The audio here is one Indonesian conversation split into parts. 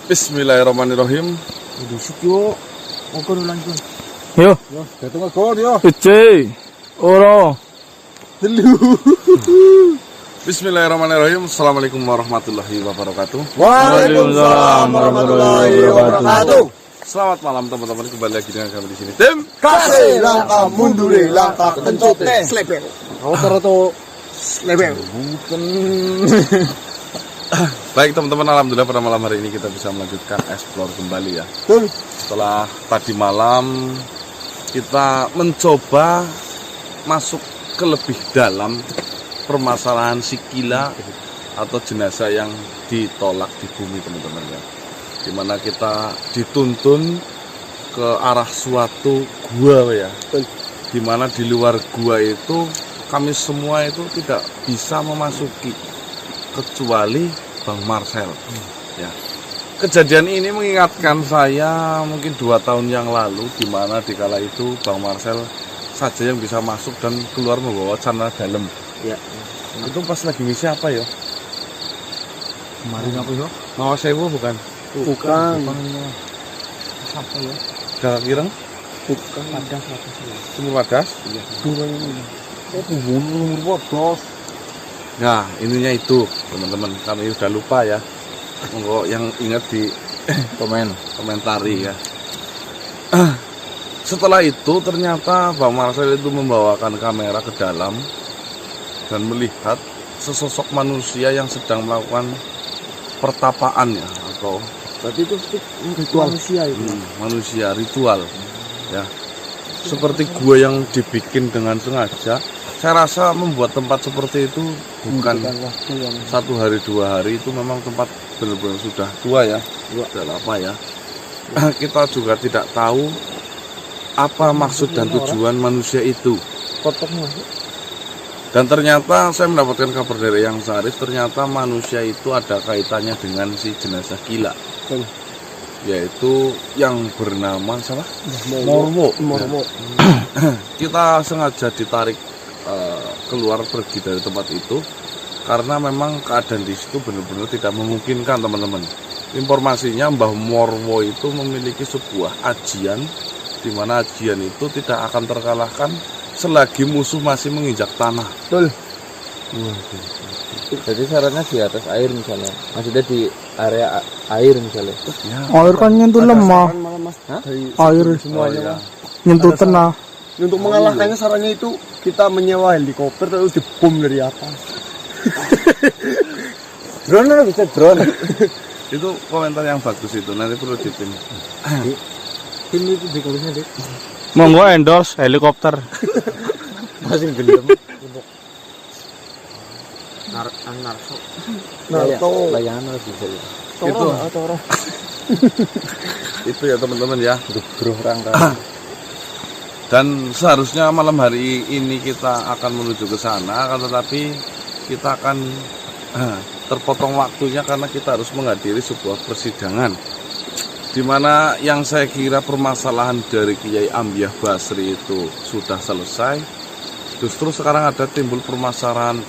Bismillahirrahmanirrahim. Yo, oke lanjut. Yo, Datang ke gol yo. kece, ora. Bismillahirrahmanirrahim. Assalamualaikum warahmatullahi wabarakatuh. Waalaikumsalam warahmatullahi wabarakatuh. Selamat malam teman-teman, kembali lagi dengan kami di sini. Tim Kasih langkah mundure, langkah kencot slebel. Auto slebel. Bukan. Baik teman-teman, alhamdulillah pada malam hari ini kita bisa melanjutkan explore kembali ya. Betul. Setelah tadi malam kita mencoba masuk ke lebih dalam permasalahan sikila atau jenazah yang ditolak di bumi teman-teman ya. Dimana kita dituntun ke arah suatu gua ya. Dimana di luar gua itu kami semua itu tidak bisa memasuki kecuali Bang Marcel ya. Kejadian ini mengingatkan saya mungkin 2 tahun yang lalu, di mana di kala itu Bang Marcel saja yang bisa masuk dan keluar membawa celana dalam Ya. itu pas lagi misi apa ya? Kemarin apa yo? Mawas Sewu bukan? Bukan. Siapa ya? Gak kireng? Bukan. Padas apa sih? Sumur Wadas? Dua ini. Oh, umur bodos. Nah, ininya itu teman-teman, kami udah lupa ya. Monggo yang ingat di komentari ya. Setelah itu ternyata Bang Marcel itu membawakan kamera ke dalam dan melihat sesosok manusia yang sedang melakukan pertapaan ya, atau Berarti itu ritual manusia itu. manusia ritual ya. Seperti gua yang dibikin dengan sengaja. Saya rasa membuat tempat seperti itu bukan waktu yang 1 hari 2 hari, itu memang tempat benar-benar sudah tua ya, sudah lama ya. Kita juga tidak tahu apa maksud dan tujuan manusia itu. potongnya. Dan ternyata saya mendapatkan kabar dari Yang Sarif, ternyata manusia itu ada kaitannya dengan si jenazah gila, yaitu yang bernama siapa? Morwo. Morwo. Kita sengaja ditarik keluar pergi dari tempat itu karena memang keadaan di situ benar-benar tidak memungkinkan teman-teman. Informasinya Mbah Morwo itu memiliki sebuah ajian, di mana ajian itu tidak akan terkalahkan selagi musuh masih menginjak tanah. Betul. Jadi syaratnya di atas air misalnya, maksudnya di area air misalnya. Ya, Air kan nyentuh lemah, Malah Mas. Dari air semuanya. oh, nyentuh Ada tanah. Untuk mengalahkannya sarannya itu kita menyewa helikopter terus dibom dari atas. Drone bisa drone. itu komentar yang bagus itu, nanti perlu dipin. Tim itu di kulisnya deh. Monggo endorse helikopter. Masih gendam. Narso. Narto. Layanan bisa ya. Itu. Atau orang. Itu ya teman-teman ya. Bro rangka. Dan seharusnya malam hari ini kita akan menuju ke sana, akan tetapi kita akan terpotong waktunya karena kita harus menghadiri sebuah persidangan, di mana yang saya kira permasalahan dari Kiai Ambiah Basri itu sudah selesai. Justru sekarang ada timbul permasalahan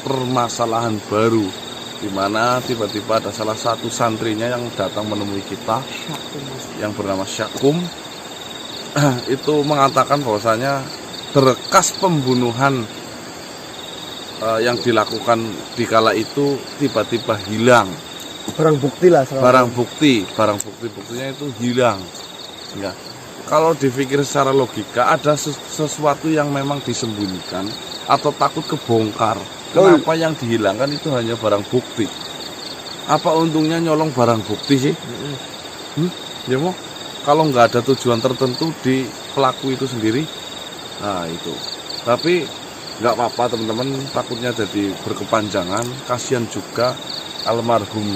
baru, di mana tiba-tiba ada salah satu santrinya yang datang menemui kita yang bernama Syakum. Itu mengatakan bahwasanya berkas pembunuhan yang dilakukan di kala itu tiba-tiba hilang. Barang bukti lah. Barang buktinya itu hilang ya. Kalau dipikir secara logika, ada sesuatu yang memang disembunyikan atau takut kebongkar. Kenapa yang dihilangkan itu hanya barang bukti? Apa untungnya nyolong barang bukti sih? Ya mau, kalau nggak ada tujuan tertentu di pelaku itu sendiri, nah itu. Tapi nggak apa-apa teman-teman, takutnya jadi berkepanjangan. Kasihan juga almarhum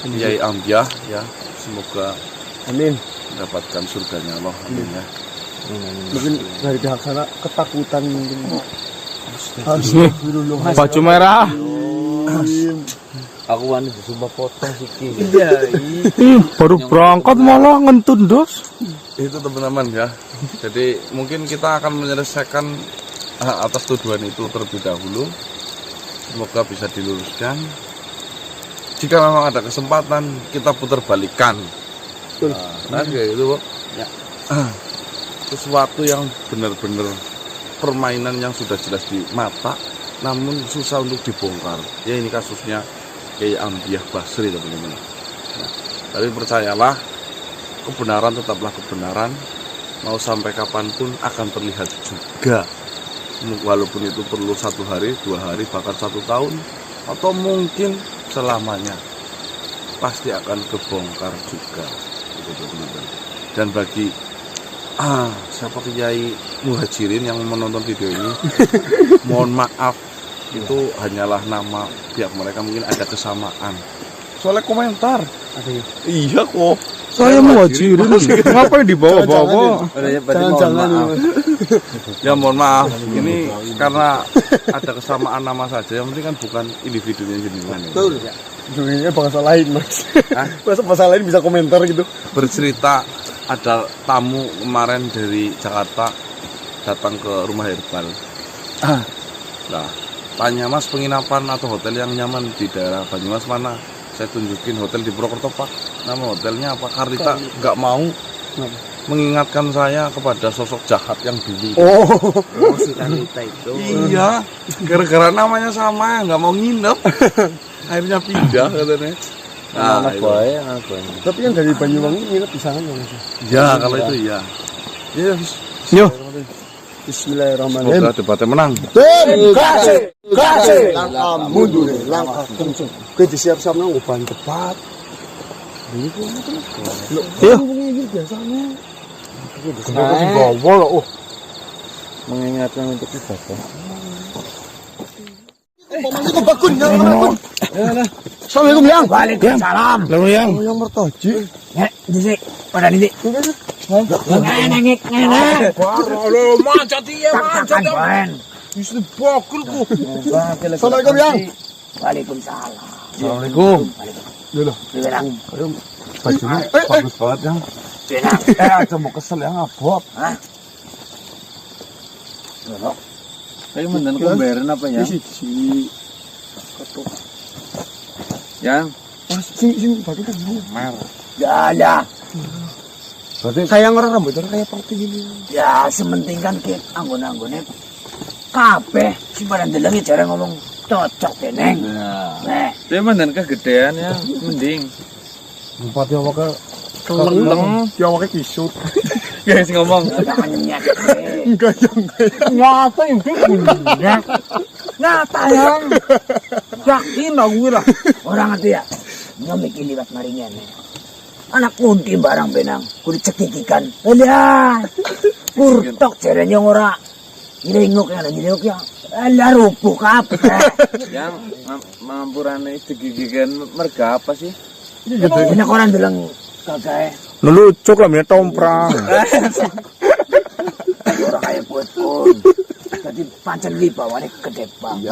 Kiai Ambiah ya, semoga Amin. mendapatkan surganya Allah. Amin ya. Mungkin dari pihak sana ketakutan mungkin. Baju merah. Aku wani disumpah potong siki. Iya. Baru berangkat malah ngentut dos. Itu teman-teman ya. Jadi mungkin kita akan menyelesaikan atas tuduhan itu terlebih dahulu. Semoga bisa diluruskan. Jika memang ada kesempatan, kita putar balikan betul. Nah, kayak gitu, Bok. Ya. Sesuatu yang benar-benar permainan yang sudah jelas di mata, namun susah untuk dibongkar. Ya ini kasusnya kayak Ambiah Basri, teman-teman. Nah, tapi percayalah, kebenaran tetaplah kebenaran. Mau sampai kapanpun akan terlihat juga. Walaupun itu perlu 1 hari, 2 hari, bahkan 1 tahun, atau mungkin selamanya, pasti akan kebongkar juga. Gitu, teman-teman. Dan bagi siapa Kiai Muhajirin yang menonton video ini, mohon maaf, itu hanyalah nama pihak mereka, mungkin ada kesamaan. Soalnya komentar, iya kok. Saya Muhajirin. Ngapain dibawa-bawa? Jangan-jangan ini. Ya mohon maaf, ini karena ada kesamaan nama saja, yang penting kan bukan individunya jenengan. Betul. Jadinya bahasa lain, Mas. Hah? Bahasa lain bisa komentar gitu. Bercerita ada tamu kemarin dari Jakarta datang ke rumah herbal. Nah, tanya Mas penginapan atau hotel yang nyaman di daerah Banyumas mana? Saya tunjukin hotel di Purwokerto Pak. Nama hotelnya apa? Karita nggak mau mengingatkan saya kepada sosok jahat yang dulu. Oh, si Karita itu. Iya, gara-gara namanya sama nggak mau nginep. Akhirnya pindah katanya. Nah, Anak itu. buaya, anak buaya. tapi yang dari Banyuwangi nginep di sana nggak, Mas? Ya kalau itu ya. Ya, Yo. Bismillahirrahmanirrahim. semoga debatnya menang. Tim kasih, langkah mundur, langkah kenceng. Kita siap-siap nang ban cepat. Ini kok Iya. biasanya. Kenapa sih bawa loh. Mengingatkan untuk ibadah. Assalamualaikum yang. Waalaikumsalam. Lalu yang Yang mertaji. Ya, disik. Pada disik. Ngenek, ngenek. Lo mancat iya Tak baren. Istri bakulku. Assalamualaikum yang. Waalaikumsalam. Assalamualaikum. Loh, Bilang, Bajunya bagus banget yang. bilang. Cuma kesel yang abot. Hah? Kayak menden kumbaran apa ya? si Yang sing batu kan. Ya ada. Sayang orang rambutnya kayak party gini. Ya, sementing kan ke anggun-anggunnya. Kabeh. Si badan deleng ya jarang ngomong cocok teneng. Nah, dia menden kegedean ya, mending. Empat yang pakai Keleng. dia pakai kisut. Guys ngomong. jangan nyet. Enggak yang Nyata yang punya. Nyata yang. Yakin aku lah. Orang itu ya. Nyomik liwat maringan. Anak kunti barang benang. Kudu cekikikan. Lihat. Kurtok jaranya ora. Nyelinguk yang nyelinguk yang. Alah rupuh kabeh. Yang mampurannya digigikan merga apa sih? Enak orang bilang kagak. Lelucuk lah minta tomprang. Orang kayak buatku. Jadi pancen wibawane gede banget.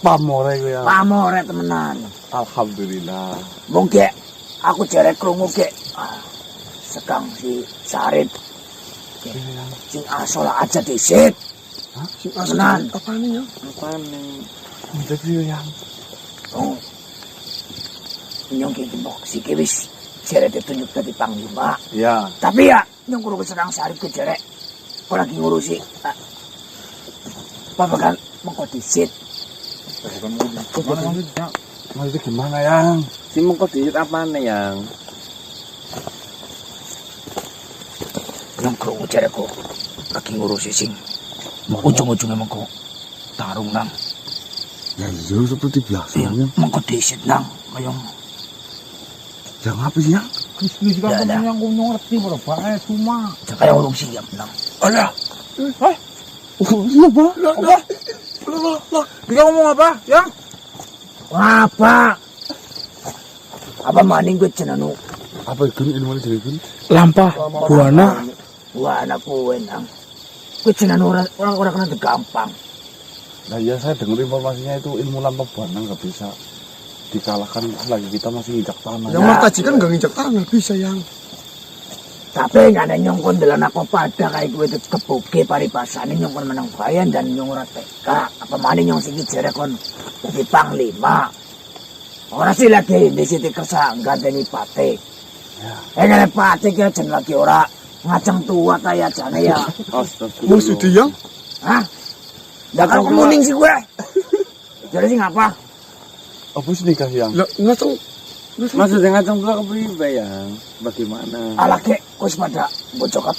pamore gue ya. Pamore temenan. Alhamdulillah. Mungkin aku jarek krungu ke sekang si Sarip. Sing asola aja disit. Sing Tenan. apa nih ya? Apaan nih? Interview yang. Oh. Nyong ki gembok si wis jarek ditunjuk dadi panglima. Ya. Tapi ya nyong kudu senang Sarip ke jarek. Ora lagi ngurusi. Apa kan mengko disit. Maksudnya gimana yang? Si mengko diit apaan nih yang? Nyong krungu jarekku lagi ngurusi sing ujung-ujungnya mengko tarung nang. Ya iya seperti biasa Iya, mengko disit nang kayong Yang apa sih yang? ya ada. Yang gue ngerti berapa cuma. Kaya urung siap nang. Alah. Siapa? Dia ngomong apa? Yang? Apa? Apa maning gue cenanu? Apa itu ilmu ini jadi Lampah buana. Wah anak gue nang. Gue cenanu orang kena gampang. Nah iya saya dengar informasinya itu ilmu lampa buana nggak bisa dikalahkan lagi kita masih injak tanah. Yang mertaji kan nggak nginjak tanah bisa yang. Tapi nggak ada nyongkon dalam aku pada kayak gue itu kebuke paripasane nyongkon menang bayan dan nyong ora teka. Apa maning nyong sing jere kon jadi panglima. Orang sih lagi di situ kersa ganteni pate. Ngene pati ki jen lagi ora ngaceng tua kaya jane ya. Mau Sudiang? Hah? Dah kalau kemuning sih gue. Jadi sih ngapa? Apa sih nikah yang? Lah ngaceng. Maksudnya ngaceng pula kepriwe yang? Bagaimana? Ala kek wis pada bocok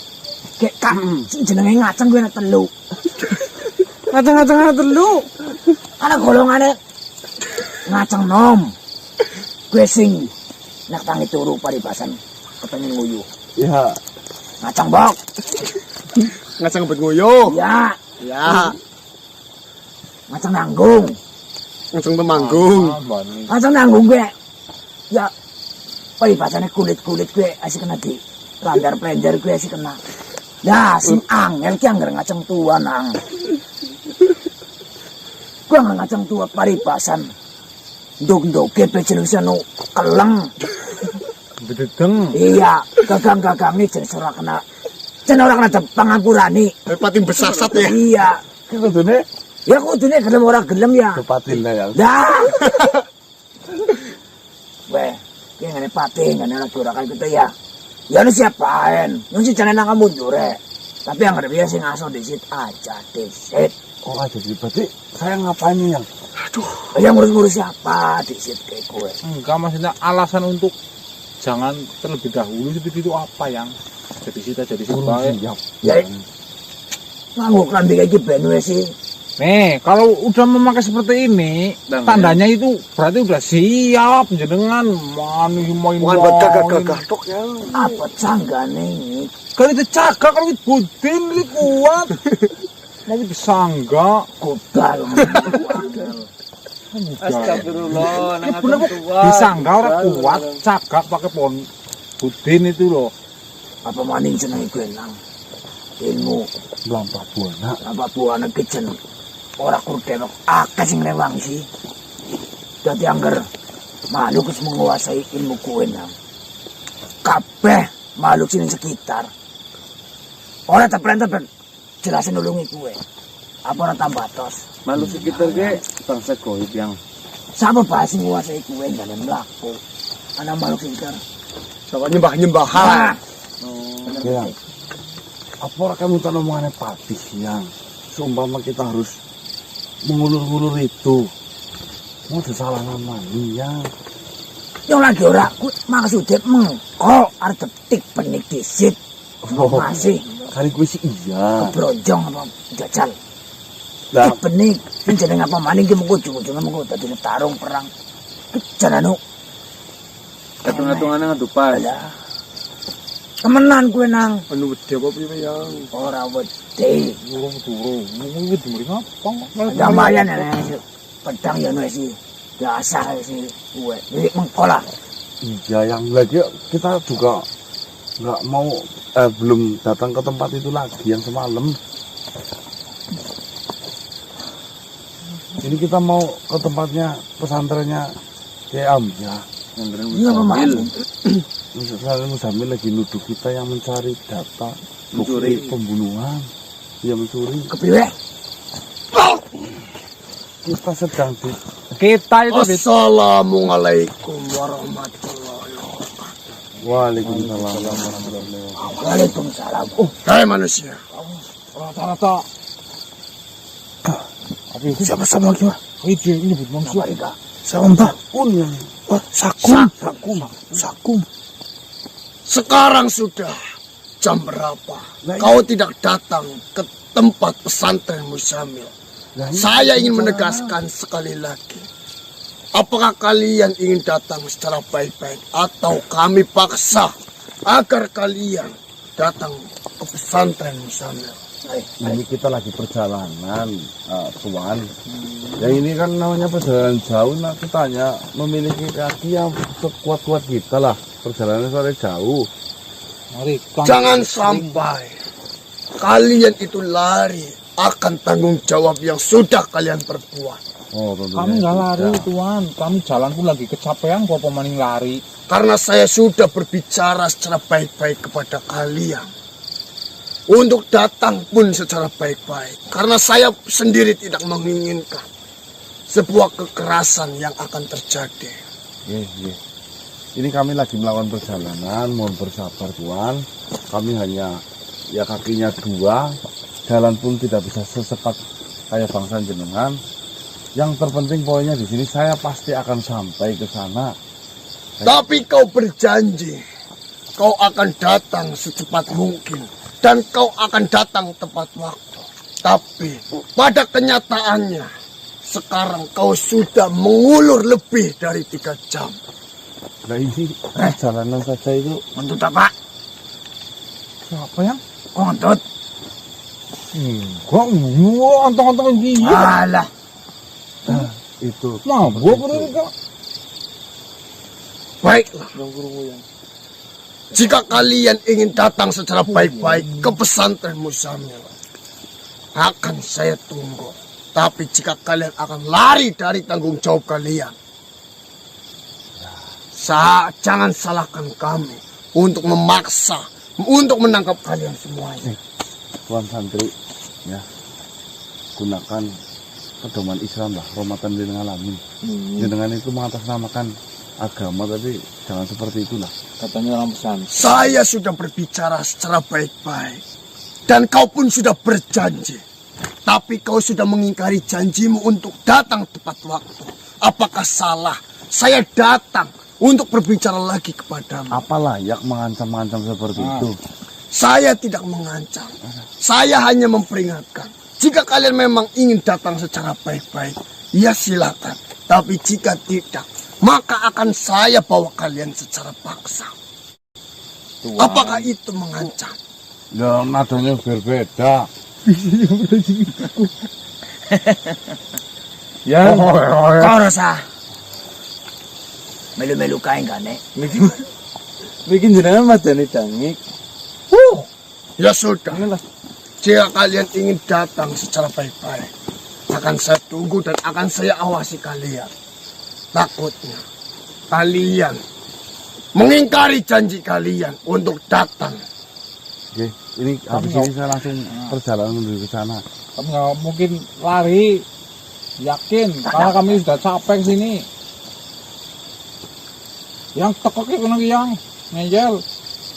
kek kak sing jenenge ngaceng gue nek telu. Ngaceng-ngaceng telu. Ana golongane ngaceng nom. Gue sing nek tangi turu paribasan kepengin nguyu. Ya, Ngaceng bok. Ngaceng bet ngoyo. Ya, Ya. ngaceng nanggung. Ngaceng temanggung. Ngaceng nanggung gue. Ya paribasannya kulit-kulit gue asik kena di pelender gue asik kena. Ya, sing angel ki anggar ngaceng tua nang. Gue anggar ngaceng tua paribasan. Nduk-nduke pejeneng seno keleng. Bededeng. Iya, gagang-gagange jenis ora kena. Jen ora kena pangapurane. Pati besasat ya. Iya. ki kudune Ya kudune gelem ora gelem ya. kepatilnya ya. Dah. Weh, ki ngene pati ngene lagi ora kaya gitu ya. Ya lu siapain? Lu sih jangan nang mundur Tapi yang lebih sing ngaso disit aja disit. Oh aja sih, berarti saya ngapain nih yang? Yang ngurus-ngurus siapa disit kayak gue. Enggak, maksudnya alasan untuk jangan terlebih dahulu itu apa yang? Jadi sita baik. Ya, nganggo klambi kayak gitu ben wes sih. Nih, kalau udah memakai seperti ini, tandanya itu berarti udah siap jenengan main Bukan buat gagah-gagah tok ya. Apa canggane ini? Kalau itu cagak, kalau itu budin, itu kuat. Mau itu sangga. Kodal. Astagfirullah, nang Bener kok, disangga orang kuat, cagak pakai pohon budin itu loh. Apa maning jenenge gue nang? Ilmu Melampah buana. apa buana kejen. Ora kurdenok akeh sing rewang sih. Dadi angger makhluk wis menguasai ilmu kuwe nang. Kabeh makhluk sing sekitar. Ora tepen-tepen jelasin nulungi kuwe. Apa ora tambah tos? Makhluk sekitar ke bangsa goib yang Sapa bae sing nguasai kuwe dalam mlaku. Ana makhluk sekitar. Sama nyembah-nyembahan. Ah, Ya. Apa orang kamu tak omongannya patih yang seumpama kita harus mengulur-ulur itu. Mau salah nama nih yang. yang lagi ora kuwi maksudnya mengko arep detik penik disit. Masih Kali gue sih iya. brojong apa jajal. Lah, Benik, sing jeneng apa maning ki mengko ujung-ujunge mengko dadi tarung perang. Jan anu. hitung-hitungannya ngedupas. Alah. Temenan kuwi nang Anu wedi apa piye yang? ora wedi. Burung turu, mungkin dimuri ngapa? Gambaran pedang ya nek sih. Biasa sih kuwe. Jadi mengko lah. iya yang lagi kita juga nggak mau belum datang ke tempat itu lagi yang semalam. Ini kita mau ke tempatnya pesantrennya Kiai Amja. Iya apa maning? Misalnya Muzamil lagi nuduh kita yang mencari data Mencuri. bukti pembunuhan. Dia mencuri. Kepriwe? Kita sedang di Kita itu Assalamualaikum warahmatullahi wabarakatuh. Waalaikumsalam warahmatullahi wabarakatuh. Waalaikumsalam. Hai manusia. rata-rata. Siapa sama lagi, Pak? Itu ini buat manusia. Mereka Siapa, Pak? Yang Oh, Sakum. Sekarang sudah jam berapa? Kau tidak datang ke tempat pesantren Muzamil. Saya ingin menegaskan sekali lagi. Apakah kalian ingin datang secara baik-baik atau kami paksa agar kalian datang ke pesantren Muzamil? ini kita lagi perjalanan, Tuan. Ya ini kan namanya perjalanan jauh, nah kita hanya memiliki kaki yang sekuat-kuat kita lah. Perjalanan sore jauh. Mari, Jangan sampai kalian itu lari akan tanggung jawab yang sudah kalian perbuat. Oh, tentunya kami nggak lari, tidak. Tuan. Kami jalan pun lagi kecapean kok pemaning lari. Karena saya sudah berbicara secara baik-baik kepada kalian. Untuk datang pun secara baik-baik. Karena saya sendiri tidak menginginkan sebuah kekerasan yang akan terjadi. Iya. ini kami lagi melakukan perjalanan, mohon bersabar Tuan. Kami hanya ya kakinya 2, jalan pun tidak bisa secepat kayak bangsa jenengan. Yang terpenting poinnya di sini saya pasti akan sampai ke sana. Tapi kau berjanji, kau akan datang secepat mungkin dan kau akan datang tepat waktu. Tapi pada kenyataannya, sekarang kau sudah mengulur lebih dari 3 jam. Nah ini perjalanan saja itu. Untuk apa? Siapa yang? Oh, untuk. Enggak, antong-antong gini. Alah. Itu Mabuk udah enggak. Baiklah. Jika kalian ingin datang secara baik-baik ke pesantren Muzamil, akan saya tunggu. Tapi jika kalian akan lari dari tanggung jawab kalian, jangan salahkan kami untuk memaksa, untuk menangkap kalian semuanya. Tuan santri ya, gunakan pedoman Islam lah, rahmatan lil alamin. Jenengan itu mengatasnamakan agama, tapi jangan seperti itulah. Katanya orang pesan. Saya sudah berbicara secara baik-baik dan kau pun sudah berjanji. Tapi kau sudah mengingkari janjimu untuk datang tepat waktu. Apakah salah saya datang untuk berbicara lagi kepadamu? Apa layak mengancam-ancam seperti itu? Saya tidak mengancam. Saya hanya memperingatkan. Jika kalian memang ingin datang secara baik-baik, ya silakan. Tapi jika tidak, maka akan saya bawa kalian secara paksa. Tuan. Apakah itu mengancam? Ya nadanya berbeda. Ya. Kau rasa melu-melu kain kan, Nek? Bikin jenengan madani dangik. Ya sudah. Jika kalian ingin datang secara baik-baik, akan saya tunggu dan akan saya awasi kalian. Takutnya kalian mengingkari janji kalian untuk datang. Oke, ini habis ini saya langsung perjalanan menuju ke sana. Kami nggak mungkin lari. Yakin, karena kami sudah capek sini. Yang tekoknya kena yang ngejel.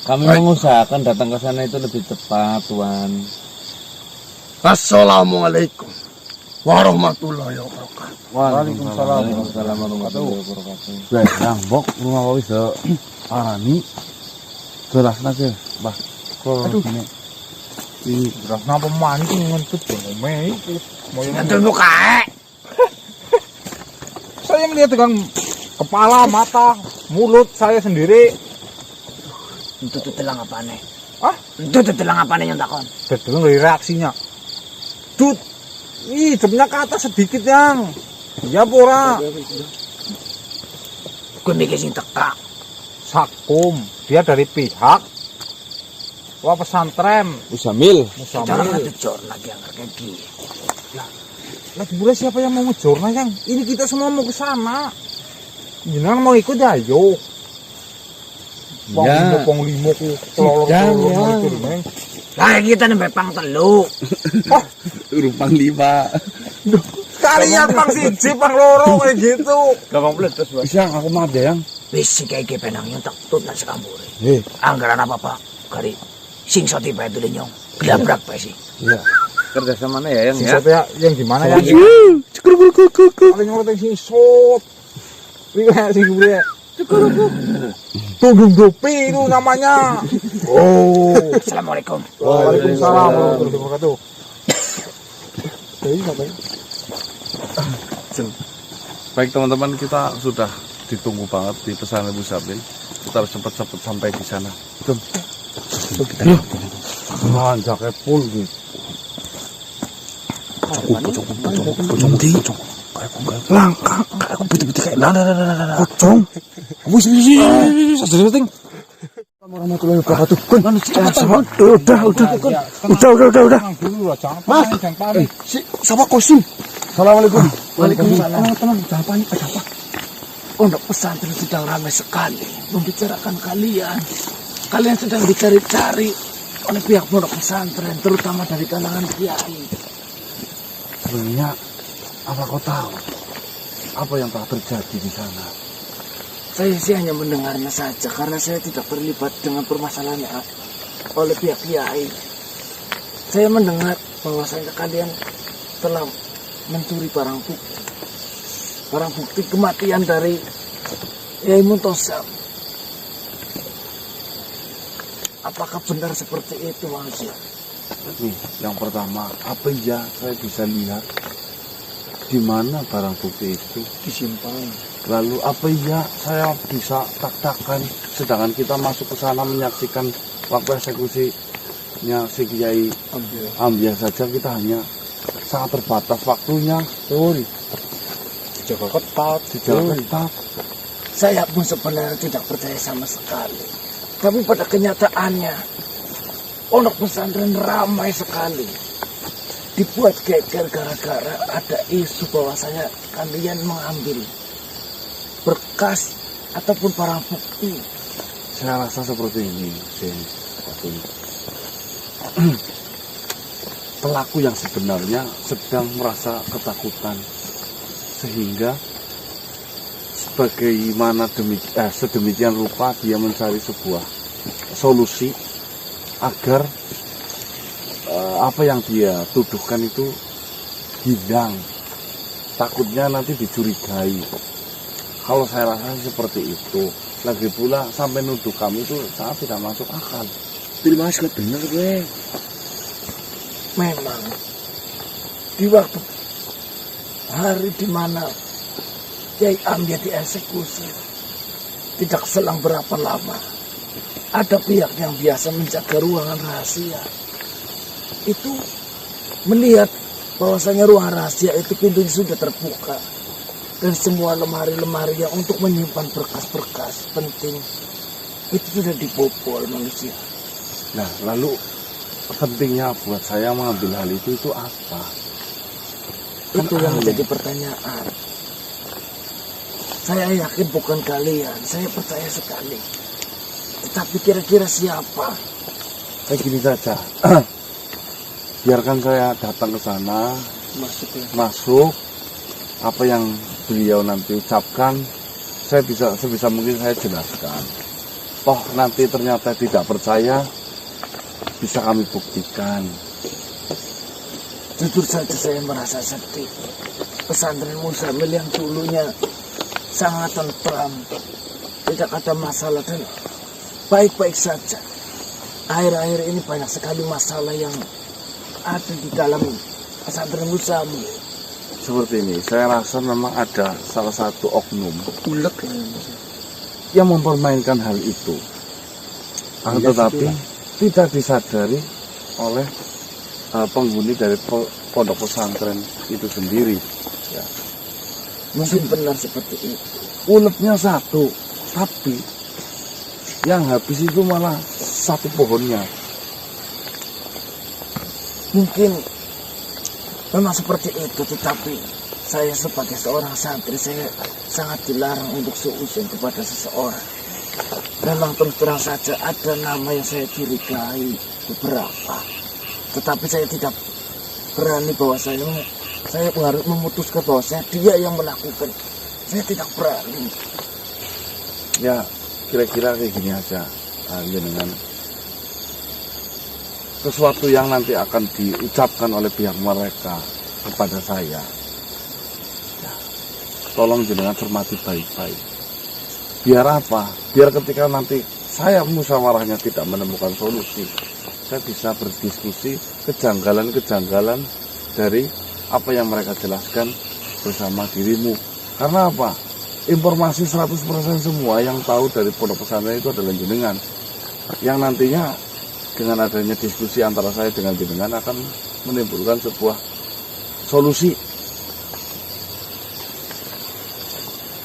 Kami mengusahakan datang ke sana itu lebih cepat, Tuan. Assalamualaikum warahmatullahi wabarakatuh. Waalaikumsalam. Waalaikumsalam warahmatullahi wabarakatuh. Wes, nambok rumah wis do arani. Jelas aja, Mbah. Kalau gini. Ini Beras napa mancing ngentut ngomei. Ngentut muka. Saya melihat dengan kepala, mata, mulut saya sendiri. Itu telang apa nih? Ah? Itu telang apa nih yang takon? Terdengar dari reaksinya. Tut, hidupnya ke atas sedikit yang. Ya pura. Gue mikir sing teka. Sakum, dia dari pihak wah pesantren Usamil. Cara Musamil. ngejor lagi yang kaki. Lagi pula siapa yang mau ngejorna yang? Ini kita semua mau ke sana. Jangan mau ikut ayo. Ya. Pong limo ku kelolong mau ikut neng. Lah kita nembe pang telu. Rumpang 5. Kalian pang siji, pang loro kayak gitu. Gampang meletus, Bang. Bisa aku mah ada yang. Wis si kayak penang yang tak tut nang sekambure. Heh, Anggaran apa-apa kari sing soti bae tu nyong. Gelabrak bae sih. iya. Kerja sama ya, yang ya. Siapa yang gimana ya? Paling ngerti sing sot. Ini kayak sing gue. Tudung dopi itu namanya. Oh. Assalamualaikum. Waalaikumsalam warahmatullahi wabarakatuh. Baik teman-teman, kita sudah ditunggu banget di pesantren Muzamil. Kita harus cepat-cepat sampai di sana. Betul. Kita manjaknya full nih. Langkah, aku putih-putih kayak nah. Pocong. Sih. Sadar ting. Warahmatullahi wabarakatuh. Udah. Dulu lah, jangan panik, jangan panik. Si, sama Kosim. Assalamualaikum. Waalaikumsalam. Tenang, jangan panik, ada apa? Pondok pesantren sedang ramai sekali membicarakan kalian. Kalian sedang dicari-cari oleh pihak pondok pesantren, terutama dari kalangan kiai. Sebenarnya apa kau tahu apa yang telah terjadi di sana? Saya sih hanya mendengarnya saja karena saya tidak terlibat dengan permasalahannya oleh pihak kiai. Saya mendengar bahwasanya kalian telah mencuri barang bukti kematian dari Yai Muntosam. Apakah benar seperti itu, manusia? Nih, yang pertama, apa iya saya bisa lihat di mana barang bukti itu Disimpan. lalu apa iya saya bisa tak-takan sedangkan kita masuk ke sana menyaksikan waktu eksekusinya si Kiai Ambiah saja kita hanya sangat terbatas waktunya. Sorry, Jaga ketat. dijaga ketat. Saya pun sebenarnya tidak percaya sama sekali. Tapi pada kenyataannya, pondok pesantren ramai sekali. Dibuat geger gara-gara ada isu bahwasanya kalian mengambil berkas ataupun barang bukti. Saya rasa seperti ini, seperti ini. Pelaku yang sebenarnya sedang merasa ketakutan sehingga sedemikian rupa dia mencari sebuah solusi agar apa yang dia tuduhkan itu hilang. Takutnya nanti dicurigai. Kalau saya rasa seperti itu. Lagi pula sampai nuduh kamu itu sangat tidak masuk akal. Mas, bener gue. Memang di waktu hari di mana Kiai Ambiah dieksekusi, tidak selang berapa lama, ada pihak yang biasa menjaga ruangan rahasia. Itu melihat bahwasanya ruangan rahasia itu pintunya sudah terbuka. Dan semua lemari-lemari yang untuk menyimpan berkas-berkas penting itu sudah dibobol manusia. Nah, lalu pentingnya buat saya mengambil hal itu apa? Itu yang menjadi pertanyaan. Saya yakin bukan kalian, saya percaya sekali. Tetapi kira-kira siapa? Kayak gini saja. Biarkan saya datang ke sana, masuk, apa yang beliau nanti ucapkan, saya bisa sebisa mungkin saya jelaskan. Toh nanti ternyata tidak percaya, bisa kami buktikan. Jujur saja saya merasa sedih. Pesantren Muzamil yang dulunya sangat tentram, tidak ada masalah dan baik-baik saja. Akhir-akhir ini banyak sekali masalah yang ada di dalam pesantren Muzamil. Seperti ini, saya rasa memang ada salah satu oknum Ulek yang mempermainkan hal itu. Tetapi tidak disadari oleh penghuni dari pondok pesantren itu sendiri. Ya. mungkin benar seperti itu. Uletnya satu, tapi yang habis itu malah satu pohonnya. Mungkin memang seperti itu, tetapi saya sebagai seorang santri, saya sangat dilarang untuk seuzon kepada seseorang. Memang terus terang saja ada nama yang saya curigai beberapa, tetapi saya tidak berani bahwa saya harus memutuskan bahwa dia yang melakukan. Saya tidak berani. Ya, kira-kira kayak gini aja, dengan sesuatu yang nanti akan diucapkan oleh pihak mereka kepada saya. Ya, tolong jenengan cermati baik-baik. Biar apa? Biar ketika nanti saya musyawarahnya tidak menemukan solusi, saya bisa berdiskusi kejanggalan-kejanggalan dari apa yang mereka jelaskan bersama dirimu. Karena apa? Informasi 100% semua yang tahu dari pondok pesantren itu adalah jenengan. Yang nantinya dengan adanya diskusi antara saya dengan jenengan akan menimbulkan sebuah solusi.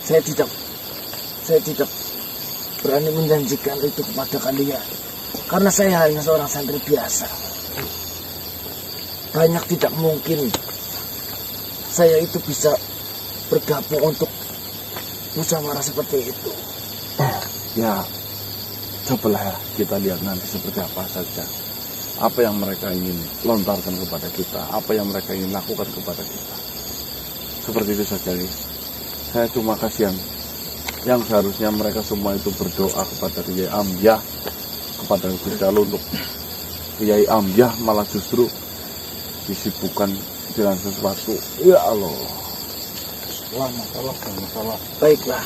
Saya tidak berani menjanjikan itu kepada kalian, karena saya hanya seorang santri biasa. Banyak tidak mungkin saya itu bisa bergabung untuk musyawarah seperti itu. Ya, cobalah kita lihat nanti seperti apa saja. Apa yang mereka ingin lontarkan kepada kita, apa yang mereka ingin lakukan kepada kita. Seperti itu saja, guys. Saya cuma kasihan yang seharusnya mereka semua itu berdoa kepada Kiai Amyah, kepada Gusti Allah untuk Kiai Amyah malah justru disibukkan dengan sesuatu. Ya Allah. Masalah. Baiklah.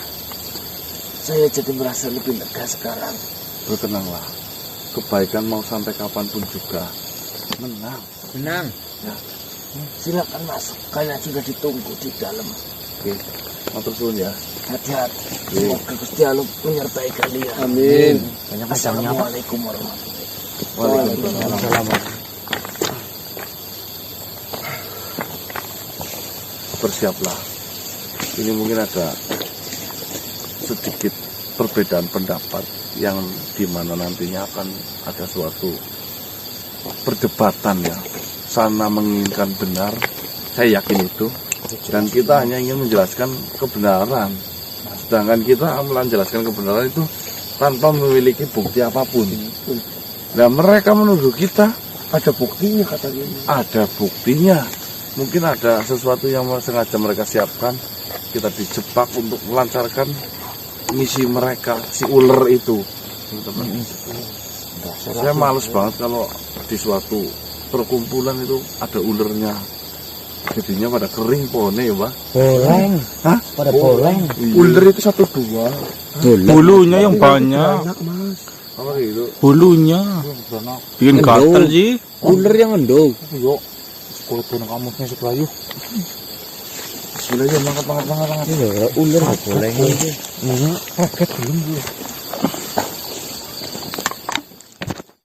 Saya jadi merasa lebih lega sekarang. Bertenanglah. Kebaikan mau sampai kapanpun juga menang. Benang. Silakan masuk. Kalian sudah ditunggu di dalam. Oke. Matur suwun ya. Hati-hati. Semoga Gusti Allah menyertai kalian. Amin. Assalamualaikum warahmatullahi Waalaikumsalam. Bersiaplah. Ini mungkin ada sedikit perbedaan pendapat yang dimana nantinya akan ada suatu perdebatan ya. Sana menginginkan benar, saya yakin itu, dan kita hanya ingin menjelaskan kebenaran. Sedangkan kita menjelaskan kebenaran itu tanpa memiliki bukti apapun. Nah, mereka menuduh kita Ada buktinya katanya. ada buktinya. Mungkin ada sesuatu yang sengaja mereka siapkan. Kita dijebak untuk melancarkan misi mereka, si ular itu. Teman-teman. Saya males banget kalau di suatu perkumpulan itu ada ulernya. Jadinya pada kering pohonnya ya, Pak. Boleng. Hah? Pada boleng. Ular itu 1-2. Bulunya yang banyak. Banyak, Mas. Apa gitu? Bulunya. Bikin gatal sih. Ular yang endog. Yuk. Sekolah tuh kamusnya sekolah yuk. Sudah aja banget. Iya, ular nggak boleh. Roket belum gue.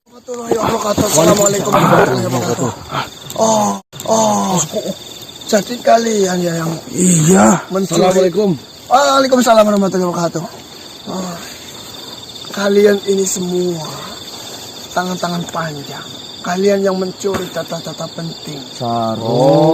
Warahmatullahi wabarakatuh. Assalamualaikum warahmatullahi wabarakatuh. Jadi kalian ya yang Iya. mencuri. Assalamualaikum. Waalaikumsalam warahmatullahi wabarakatuh. Kalian ini semua tangan-tangan panjang. Kalian yang mencuri data-data penting.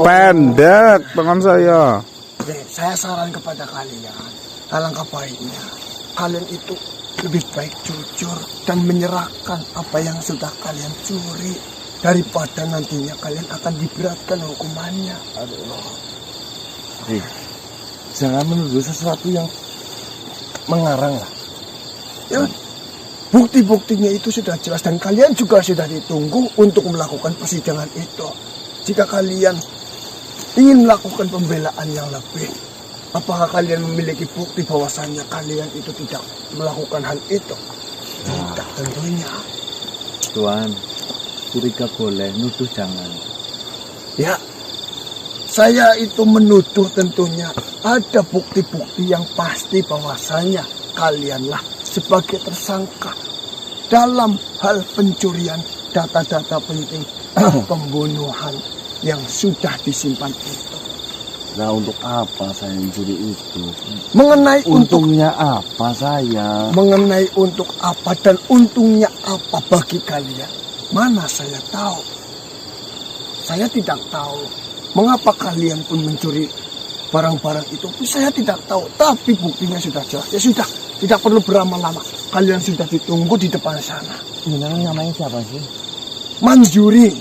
Pendek tangan saya. Oke, saya saran kepada kalian, alangkah baiknya kalian itu lebih baik jujur dan menyerahkan apa yang sudah kalian curi daripada nantinya kalian akan diberatkan hukumannya. Jangan menuduh sesuatu yang mengarang lah. Ya, bukti-buktinya itu sudah jelas dan kalian juga sudah ditunggu untuk melakukan persidangan itu. Jika kalian ingin melakukan pembelaan yang lebih, apakah kalian memiliki bukti bahwasannya kalian itu tidak melakukan hal itu? Tidak tentunya. Tuan, curiga boleh, nuduh jangan. Ya, saya itu menuduh tentunya ada bukti-bukti yang pasti bahwasannya kalianlah sebagai tersangka dalam hal pencurian data-data penting pembunuhan yang sudah disimpan itu. Nah, untuk apa saya mencuri itu? Mengenai Untungnya apa saya? mengenai untuk apa dan untungnya apa bagi kalian, mana saya tahu. Saya tidak tahu mengapa kalian pun mencuri barang-barang itu. Saya tidak tahu, tapi buktinya sudah jelas. Ya sudah, tidak perlu berlama-lama. Kalian sudah ditunggu di depan sana. Sebenarnya namanya siapa sih? Manjuri.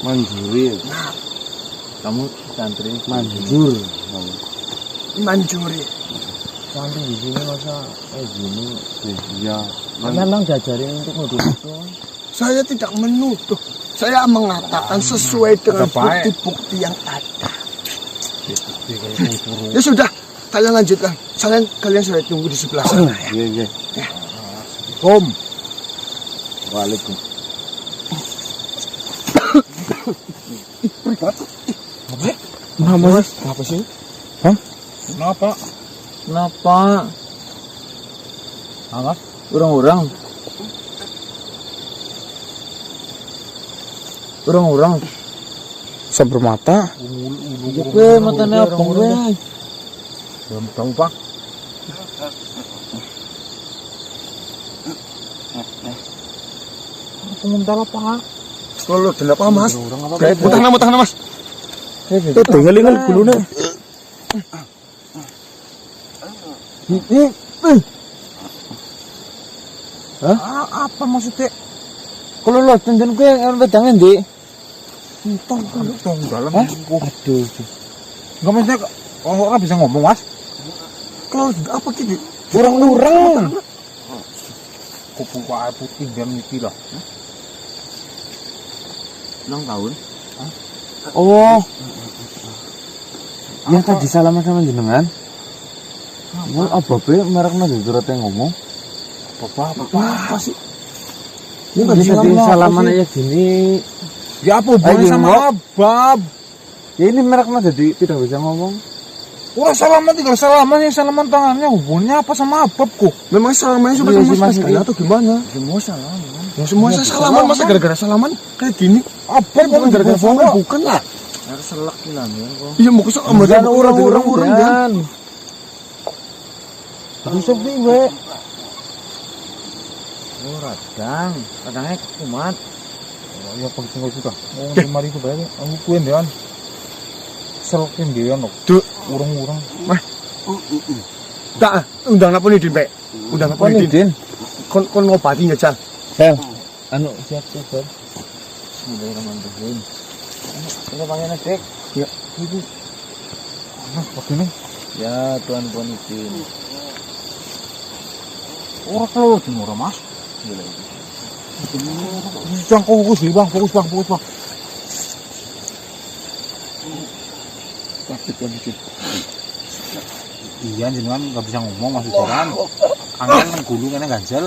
Manjuri. Nah, Kamu santri manjur. Manjuri. Santri di sini masa gini. Iya. Memang diajarin untuk nuduh itu. Saya tidak menuduh. Saya mengatakan sesuai dengan bukti-bukti yang ada. Ya sudah, kalian lanjutkan. Kalian sudah tunggu di sebelah sana ya. Iya. Waalaikumsalam. Kenapa sih? Hah? Kenapa? Kenapa? Apa? Orang-orang. Sabar mata. Oke, matanya apa gue? Belum tahu pak. Komentar apa? Kalau apa mas? Kayak Mutang mas. itu tinggal dulu nih. Apa maksudnya? Kalau lo tonton gue yang pedangnya di. Tong dalam. Aduh. Enggak maksudnya orang bisa ngomong mas? Kalau apa gitu? Urang-urang. Kupu air putih jam iki lah. Ulang tahun. Oh. Yang tadi salaman sama jenengan. Mau apa be mereknya di surat yang ngomong? Apa sih? Ini tadi salaman aja gini. Ya apa hubungannya Ayo, sama Mbok. Abab? Ya ini mereknya jadi tidak bisa ngomong. Orang salaman tinggal salaman, yang salaman tangannya hubungannya apa sama Abab kok? Memang salamannya sudah Iya sih, termasuk Mas. sekali atau gimana? Semua salaman. Ya semua saya salaman, masa gara-gara salaman kayak gini? Abab Bukan gara-gara salaman, bukan lah. Harus selak bilang ya kok. Iya mau kesel sama Dan dia, orang-orang orang dan. Terus sepi we. Oh radang, radangnya kumat. Ya pakai tinggal juga. Oh 5.000 bayar. Aku kuin dean. Selekin dean kok. Duh. Urang-urang. Tak, undang apa nih Dimpe? Undang apa nih Din? Kon ngobati aja. Sel. Anu siap Bel. Bismillahirrahmanirrahim. Ini panggilnya dek. Ya. Itu. Nah, begini. Ya Tuhan izin. Orang kalau di murah mas. Jangan fokus bang, fokus bang. Iya, jenengan nggak bisa ngomong masih jalan. Angin nang gulung ini ganjel.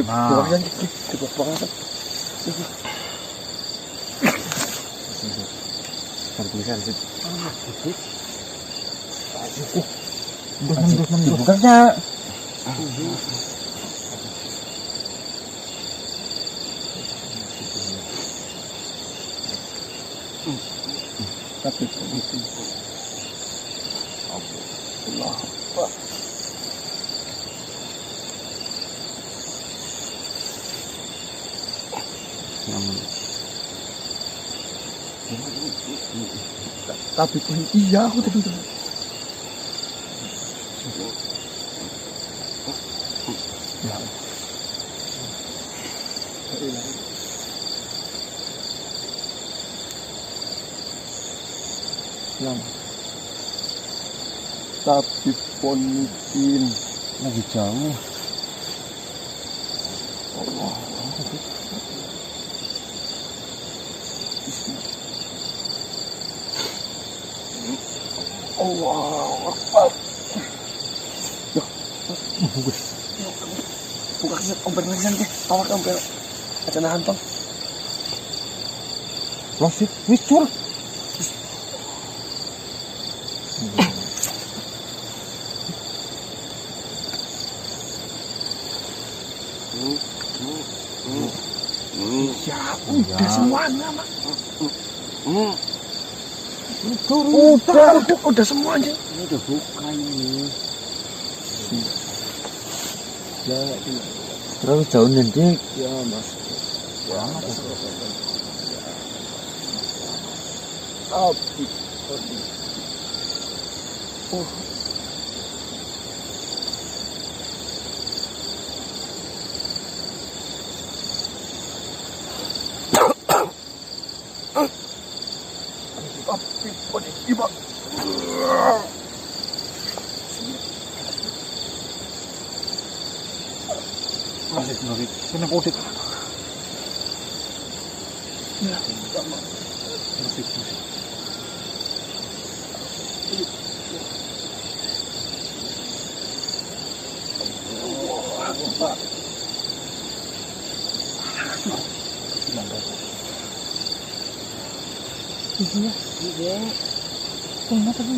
Nah. Bukannya Tapi iya aku tadi. Yang tapi ponikin lagi jauh. Allah Akbar. Buka kesat ompel lagi santai. Tawar ompel. Aja nahan tong. Wasip, wis cur. Ya, udah semuanya, Mak. Udah semuanya. Ini udah buka ini. Ya, terlalu jauh nanti. Ya, Mas. Ya, Tapi Iba. Masih sendiri. Kena podik.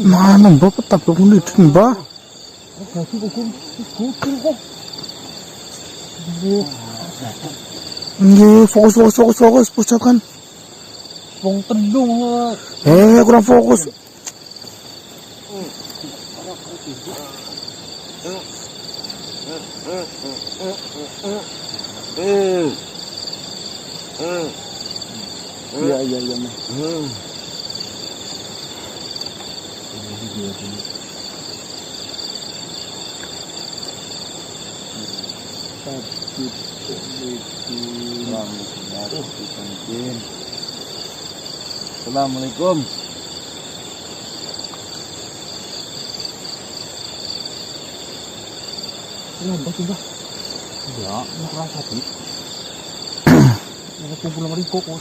Mana mbak petap kemudian mbak? Iya, fokus, pusatkan. Wong tendung. Kurang fokus. Iya, mah. Assalamualaikum. Lambat sudah. Ya, mau kelas tadi. Mau kumpul sama Riko, kok.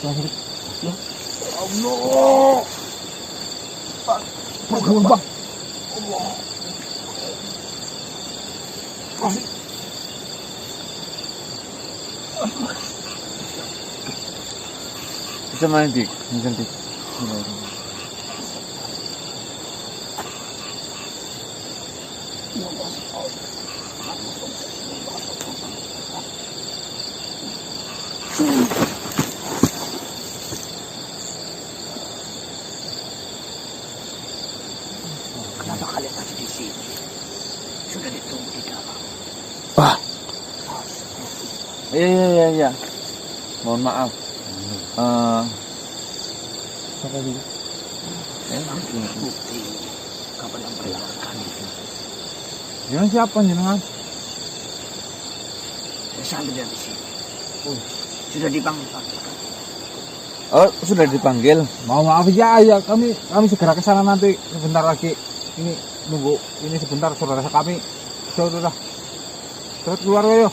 Balik. Ya Allah. Bangun, Bang. Allah. Bisa main dik. Kenapa kalian masih di sini? Sudah ditunggu di dalam. Wah, Iya. Mohon maaf. Bukti kapan yang berlakukan itu. Jangan siapa jenengan? Saya sampai dari sini. Sudah dipanggil. Oh, sudah dipanggil. Maaf ya, kami segera ke sana nanti sebentar lagi. Ini nunggu ini sebentar saudara kami. Sudah. Cepat keluar ayo.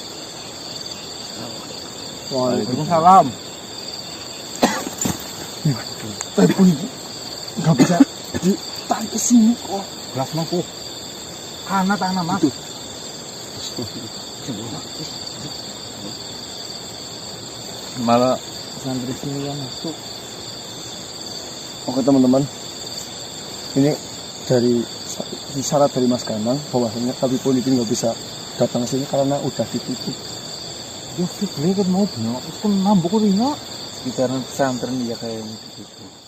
Waalaikumsalam. telepon ini nggak bisa ditarik ke sini kok. Gelas mangkuk. Kana tanah mas. Malah santri sini yang masuk. Oke teman-teman, ini dari syarat dari Mas Kanang bahwasanya Habib Muhyiddin nggak bisa datang sini karena udah ditutup. Ya sih, kan mau dino. Terus kan nambuk kok dino. Sekitaran pesantren ya kayaknya gitu.